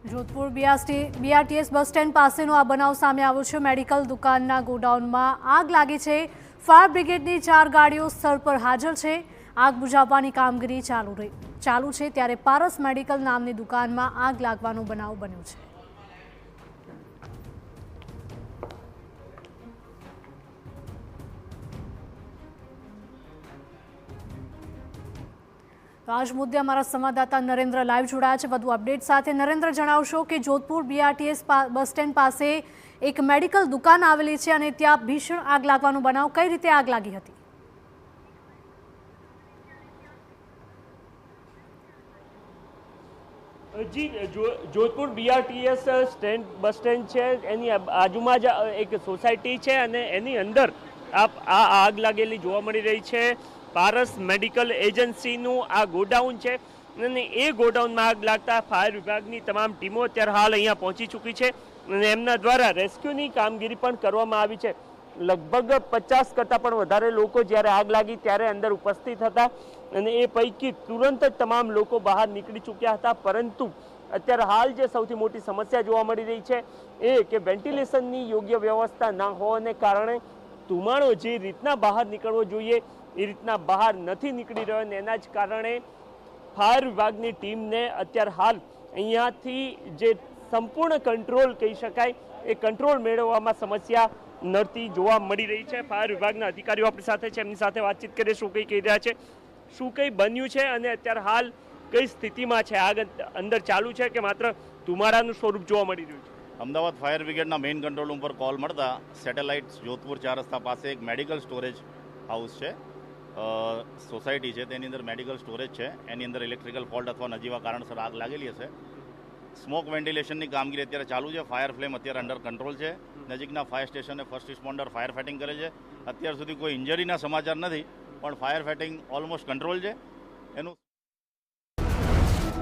Jodhpur BRTS bus stand પાસેનો આ બનાવ સામે આવ્યો છે। મેડિકલ દુકાનના ગોડાઉનમાં આગ લાગી છે। ફાયર બ્રિગેડની 4 ગાડીઓ સ્થળ પર હાજર છે। આગ બુઝાવવાની કામગીરી ચાલુ છે ત્યારે પારસ મેડિકલ નામની દુકાનમાં આગ લાગવાનો બનાવ બન્યો છે। आज मुद्दे हमारा संवाददाता नरेंद्र लाइव जोड़ाया है વધુ अपडेट साथ। नरेंद्र जणावशो कि जोधपुर बीआरटीएस बस स्टेन्ड पास एक मेडिकल दुकान आवेली है और त्या भीषण आग लागवानो बनाव कई रीते आग लागी हती? जी Jodhpur BRTS stand bus stand है एनी आजूमा ज एक सोसायटी है और एनी अंदर आप आग लागेली जोवा मळी रही है। पारस मेडिकल एजेंसी आ गोडाउन है અને એ ગોડાઉનમાં આગ લાગતા ફાયર વિભાગની તમામ ટીમો અત્યારે હાલ અહીંયા પહોંચી ચૂકી છે અને એમના દ્વારા રેસ્ક્યુની કામગીરી પણ કરવામાં આવી છે। લગભગ 50 કરતાં પણ વધારે લોકો જ્યારે આગ લાગી ત્યારે અંદર ઉપસ્થિત હતા અને એ પૈકી તુરંત જ તમામ લોકો બહાર નીકળી ચૂક્યા હતા। પરંતુ અત્યારે હાલ જે સૌથી મોટી સમસ્યા જોવા મળી રહી છે એ કે વેન્ટિલેશનની યોગ્ય વ્યવસ્થા ના હોવાને કારણે ધુમાડો જે રીતના બહાર નીકળવો જોઈએ એ રીતના બહાર નથી નીકળી રહ્યો અને એના જ કારણે ફાયર વિભાગની ટીમને અત્યારે હાલ અહીંયાથી જે સંપૂર્ણ કંટ્રોલ કહી શકાય એ કંટ્રોલ મેળવવામાં સમસ્યા નડતી જોવા મળી રહી છે। ફાયર વિભાગના અધિકારીઓ આપણી સાથે છે, એમની સાથે વાતચીત કરીએ। શું કંઈ કહી રહ્યા છે, શું કંઈ બન્યું છે અને અત્યારે હાલ કઈ સ્થિતિમાં છે? આગ અંદર ચાલુ છે કે માત્ર ધુમાડાનું સ્વરૂપ જોવા મળી રહ્યું છે? અમદાવાદ ફાયર બ્રિગેડના મેઇન કંટ્રોલ રૂમ પર કોલ મળતા સેટેલાઇટ જોધપુર 4 રસ્તા પાસે એક મેડિકલ સ્ટોરેજ હાઉસ છે, સોસાયટી છે, તેની અંદર મેડિકલ સ્ટોરેજ છે, એની અંદર ઇલેક્ટ્રિકલ ફોલ્ટ અથવા નજીવા કારણસર આગ લાગેલી હશે। સ્મોક વેન્ટિલેશનની કામગીરી અત્યારે ચાલુ છે। ફાયર ફ્લેમ અત્યારે અંડર કંટ્રોલ છે। નજીકના ફાયર સ્ટેશને ફર્સ્ટ રિસ્પોન્ડર ફાયર ફાઇટિંગ કરે છે। અત્યાર સુધી કોઈ ઇન્જરીના સમાચાર નથી, પણ ફાયર ફાઇટિંગ ઓલમોસ્ટ કંટ્રોલ છે। એનું